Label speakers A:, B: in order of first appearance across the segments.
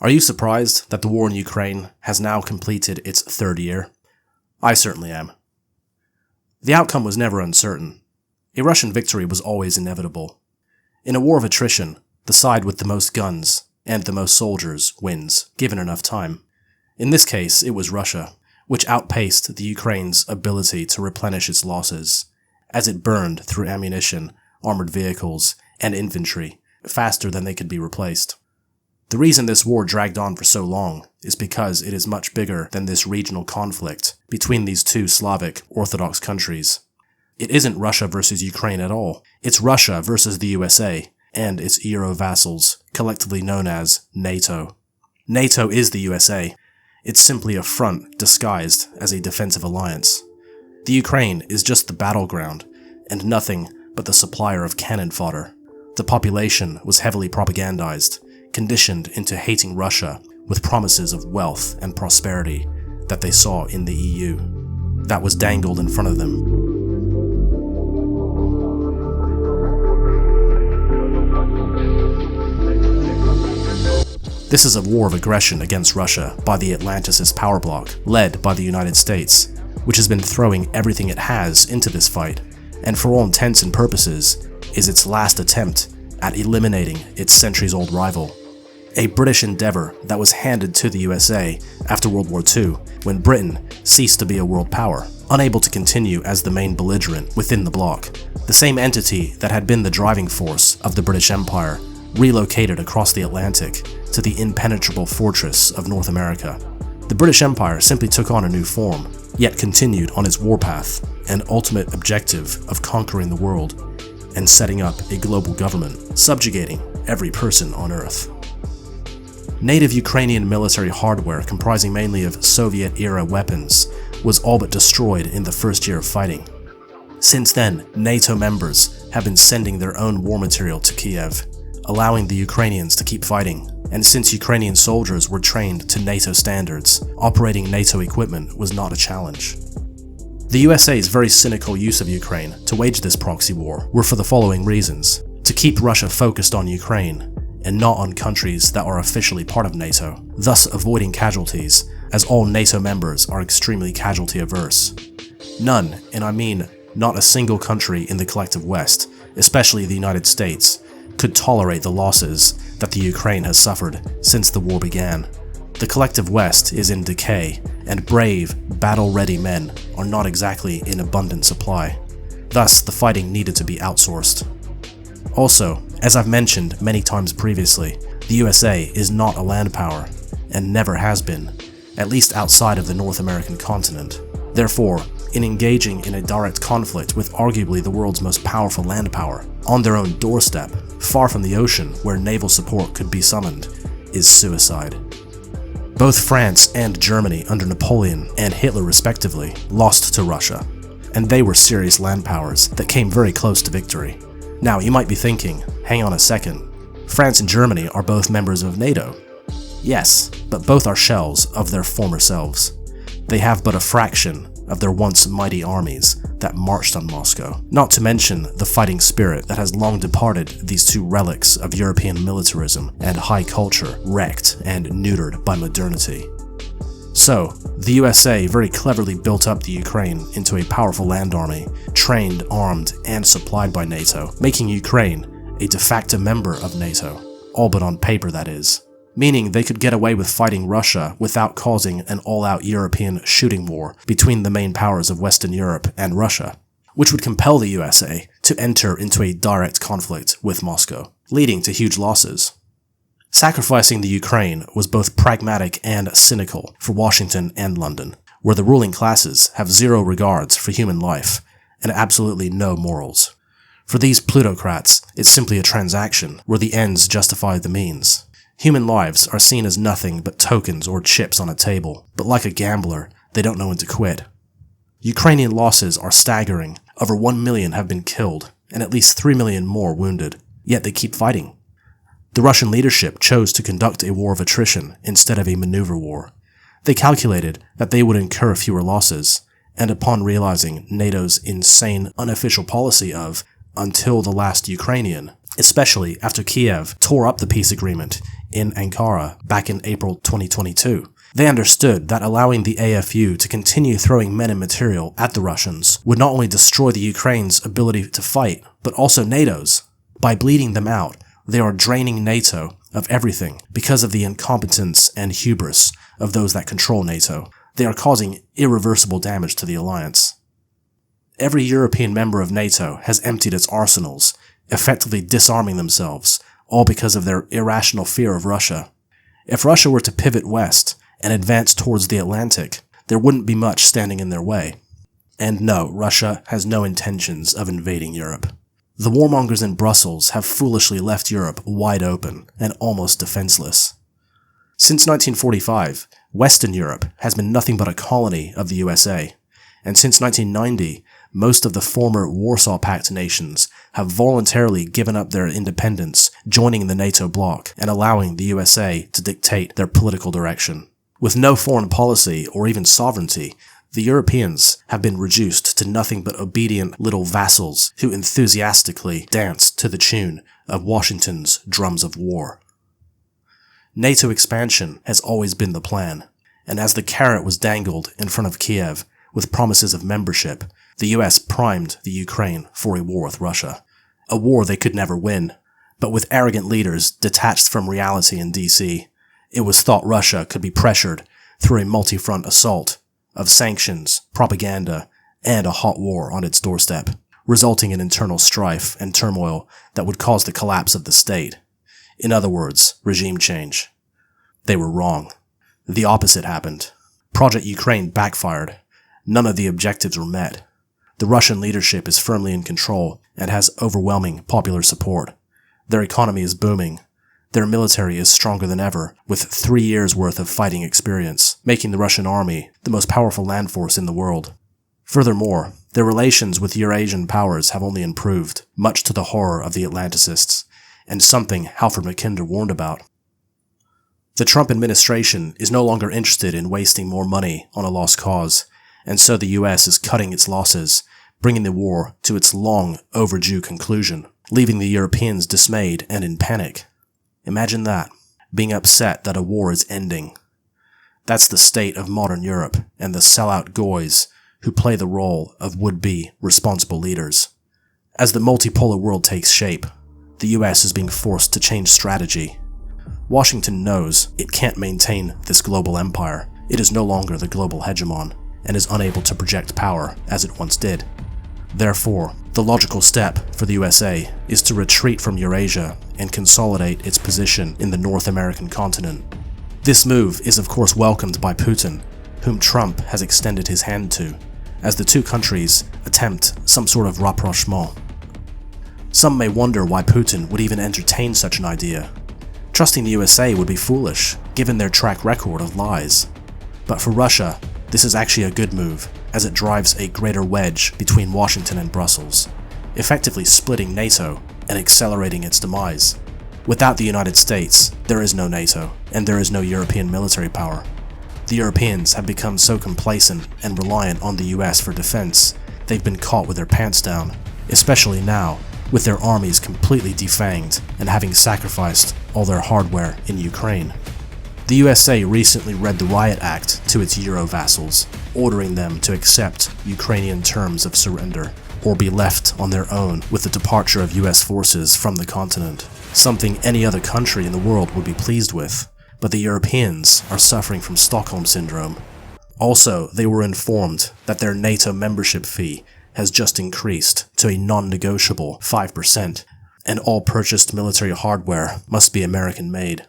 A: Are you surprised that the war in Ukraine has now completed its third year? I certainly am. The outcome was never uncertain. A Russian victory was always inevitable. In a war of attrition, the side with the most guns and the most soldiers wins, given enough time. In this case, it was Russia, which outpaced the Ukraine's ability to replenish its losses, as it burned through ammunition, armored vehicles, and infantry faster than they could be replaced. The reason this war dragged on for so long is because it is much bigger than this regional conflict between these two Slavic Orthodox countries. It isn't Russia versus Ukraine at all. It's Russia versus the USA and its Euro vassals, collectively known as NATO. NATO is the USA. It's simply a front disguised as a defensive alliance. The Ukraine is just the battleground and nothing but the supplier of cannon fodder. The population was heavily propagandized, conditioned into hating Russia with promises of wealth and prosperity that they saw in the EU. That was dangled in front of them. This is a war of aggression against Russia by the Atlanticist power bloc, led by the United States, which has been throwing everything it has into this fight, and for all intents and purposes, is its last attempt at eliminating its centuries-old rival. A British endeavor that was handed to the USA after World War II, when Britain ceased to be a world power, unable to continue as the main belligerent within the bloc. The same entity that had been the driving force of the British Empire relocated across the Atlantic to the impenetrable fortress of North America. The British Empire simply took on a new form, yet continued on its warpath and ultimate objective of conquering the world and setting up a global government, subjugating every person on Earth. Native Ukrainian military hardware comprising mainly of Soviet-era weapons was all but destroyed in the first year of fighting. Since then, NATO members have been sending their own war material to Kiev, allowing the Ukrainians to keep fighting. And since Ukrainian soldiers were trained to NATO standards, operating NATO equipment was not a challenge. The USA's very cynical use of Ukraine to wage this proxy war were for the following reasons: to keep Russia focused on Ukraine and not on countries that are officially part of NATO, thus avoiding casualties, as all NATO members are extremely casualty averse. None, and I mean not a single country in the collective West, especially the United States, could tolerate the losses that the Ukraine has suffered since the war began. The collective West is in decay, and brave, battle-ready men are not exactly in abundant supply. Thus, the fighting needed to be outsourced. Also, as I've mentioned many times previously, the USA is not a land power, and never has been, at least outside of the North American continent. Therefore, in engaging in a direct conflict with arguably the world's most powerful land power, on their own doorstep, far from the ocean where naval support could be summoned, is suicide. Both France and Germany under Napoleon and Hitler respectively lost to Russia, and they were serious land powers that came very close to victory. Now you might be thinking, hang on a second, France and Germany are both members of NATO. Yes, but both are shells of their former selves. They have but a fraction of their once mighty armies that marched on Moscow, not to mention the fighting spirit that has long departed these two relics of European militarism and high culture wrecked and neutered by modernity. So, the USA very cleverly built up the Ukraine into a powerful land army, trained, armed, and supplied by NATO, making Ukraine a de facto member of NATO, all but on paper that is. Meaning they could get away with fighting Russia without causing an all-out European shooting war between the main powers of Western Europe and Russia, which would compel the USA to enter into a direct conflict with Moscow, leading to huge losses. Sacrificing the Ukraine was both pragmatic and cynical for Washington and London, where the ruling classes have zero regards for human life and absolutely no morals. For these plutocrats, it's simply a transaction where the ends justify the means. Human lives are seen as nothing but tokens or chips on a table, but like a gambler, they don't know when to quit. Ukrainian losses are staggering. Over 1 million have been killed, and at least 3 million more wounded, yet they keep fighting. The Russian leadership chose to conduct a war of attrition instead of a maneuver war. They calculated that they would incur fewer losses, and upon realizing NATO's insane unofficial policy of, until the last Ukrainian, especially after Kiev tore up the peace agreement in Ankara back in April 2022. They understood that allowing the AFU to continue throwing men and material at the Russians would not only destroy the Ukraine's ability to fight, but also NATO's. By bleeding them out, they are draining NATO of everything because of the incompetence and hubris of those that control NATO. They are causing irreversible damage to the alliance. Every European member of NATO has emptied its arsenals, effectively disarming themselves, all because of their irrational fear of Russia. If Russia were to pivot west and advance towards the Atlantic, there wouldn't be much standing in their way. And no, Russia has no intentions of invading Europe. The warmongers in Brussels have foolishly left Europe wide open and almost defenseless. Since 1945, Western Europe has been nothing but a colony of the USA, and since 1990, most of the former Warsaw Pact nations have voluntarily given up their independence, joining the NATO bloc and allowing the USA to dictate their political direction. With no foreign policy or even sovereignty, the Europeans have been reduced to nothing but obedient little vassals who enthusiastically dance to the tune of Washington's drums of war. NATO expansion has always been the plan, and as the carrot was dangled in front of Kiev with promises of membership, the US primed the Ukraine for a war with Russia. A war they could never win, but with arrogant leaders detached from reality in DC, it was thought Russia could be pressured through a multi-front assault of sanctions, propaganda, and a hot war on its doorstep, resulting in internal strife and turmoil that would cause the collapse of the state. In other words, regime change. They were wrong. The opposite happened. Project Ukraine backfired. None of the objectives were met. The Russian leadership is firmly in control and has overwhelming popular support. Their economy is booming. Their military is stronger than ever, with 3 years' worth of fighting experience, making the Russian army the most powerful land force in the world. Furthermore, their relations with Eurasian powers have only improved, much to the horror of the Atlanticists, and something Halford Mackinder warned about. The Trump administration is no longer interested in wasting more money on a lost cause, and so the US is cutting its losses, bringing the war to its long overdue conclusion, leaving the Europeans dismayed and in panic. Imagine that, being upset that a war is ending. That's the state of modern Europe and the sellout goys who play the role of would-be responsible leaders. As the multipolar world takes shape, the US is being forced to change strategy. Washington knows it can't maintain this global empire. It is no longer the global hegemon and is unable to project power as it once did. Therefore, the logical step for the USA is to retreat from Eurasia and consolidate its position in the North American continent. This move is of course welcomed by Putin, whom Trump has extended his hand to, as the two countries attempt some sort of rapprochement. Some may wonder why Putin would even entertain such an idea. Trusting the USA would be foolish, given their track record of lies. But for Russia, this is actually a good move, as it drives a greater wedge between Washington and Brussels, effectively splitting NATO and accelerating its demise. Without the United States, there is no NATO, and there is no European military power. The Europeans have become so complacent and reliant on the US for defense, they've been caught with their pants down, especially now, with their armies completely defanged and having sacrificed all their hardware in Ukraine. The USA recently read the Riot Act to its Euro vassals, ordering them to accept Ukrainian terms of surrender, or be left on their own with the departure of US forces from the continent, something any other country in the world would be pleased with, but the Europeans are suffering from Stockholm Syndrome. Also, they were informed that their NATO membership fee has just increased to a non-negotiable 5%, and all purchased military hardware must be American-made.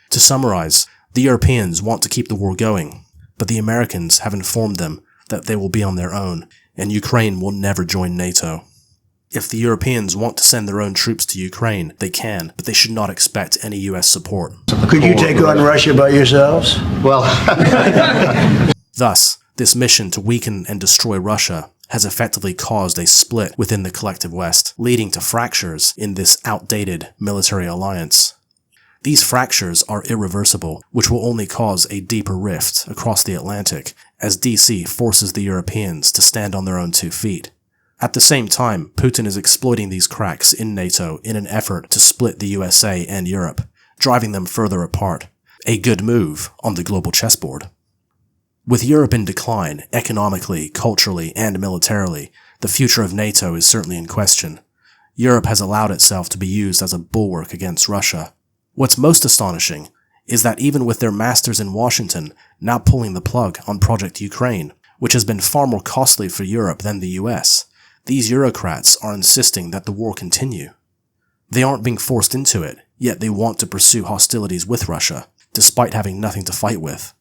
A: To summarize, the Europeans want to keep the war going, but the Americans have informed them that they will be on their own, and Ukraine will never join NATO. If the Europeans want to send their own troops to Ukraine, they can, but they should not expect any US support.
B: Could you take on Russia by yourselves?
C: Well,
A: Thus, this mission to weaken and destroy Russia has effectively caused a split within the collective West, leading to fractures in this outdated military alliance. These fractures are irreversible, which will only cause a deeper rift across the Atlantic as DC forces the Europeans to stand on their own 2 feet. At the same time, Putin is exploiting these cracks in NATO in an effort to split the USA and Europe, driving them further apart. A good move on the global chessboard. With Europe in decline, economically, culturally, and militarily, the future of NATO is certainly in question. Europe has allowed itself to be used as a bulwark against Russia. What's most astonishing is that even with their masters in Washington now pulling the plug on Project Ukraine, which has been far more costly for Europe than the US, these Eurocrats are insisting that the war continue. They aren't being forced into it, yet they want to pursue hostilities with Russia, despite having nothing to fight with.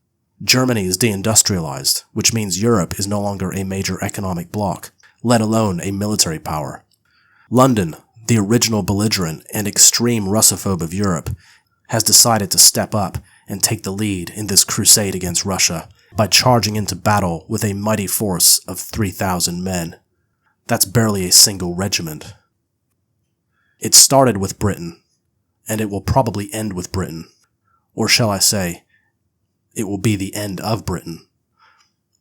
A: Germany is deindustrialized, which means Europe is no longer a major economic bloc, let alone a military power. London, the original belligerent and extreme Russophobe of Europe, has decided to step up and take the lead in this crusade against Russia by charging into battle with a mighty force of 3,000 men. That's barely a single regiment. It started with Britain, and it will probably end with Britain. Or shall I say, it will be the end of Britain.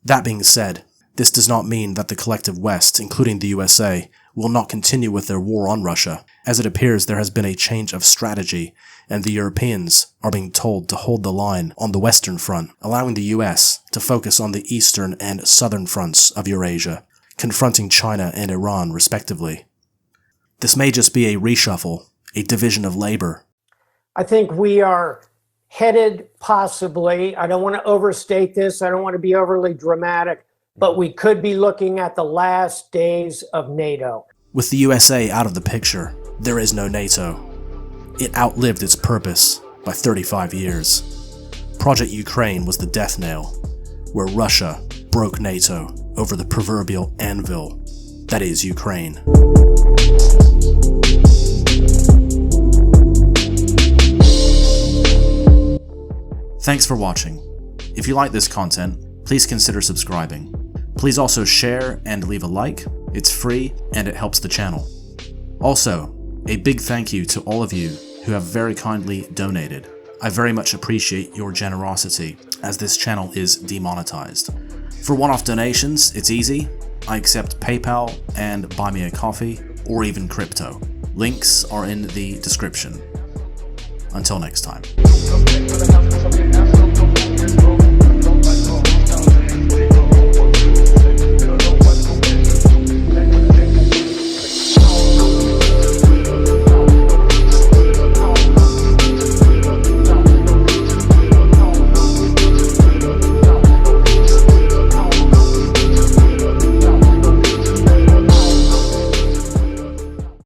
A: That being said, this does not mean that the collective West, including the USA, will not continue with their war on Russia, as it appears there has been a change of strategy, and the Europeans are being told to hold the line on the Western front, allowing the US to focus on the eastern and southern fronts of Eurasia, confronting China and Iran respectively. This may just be a reshuffle, a division of labor.
C: I think we are headed possibly, I don't want to overstate this, I don't want to be overly dramatic, but we could be looking at the last days of NATO.
A: With the USA out of the picture, there is no NATO. It outlived its purpose by 35 years. Project Ukraine was the death nail, where Russia broke NATO over the proverbial anvil that is Ukraine. Thanks for watching. If you like this content, please consider subscribing. Please also share and leave a like. It's free and it helps the channel. Also, a big thank you to all of you who have very kindly donated. I very much appreciate your generosity, as this channel is demonetized. For one-off donations, it's easy. I accept PayPal and Buy Me a Coffee, or even crypto. Links are in the description. Until next time.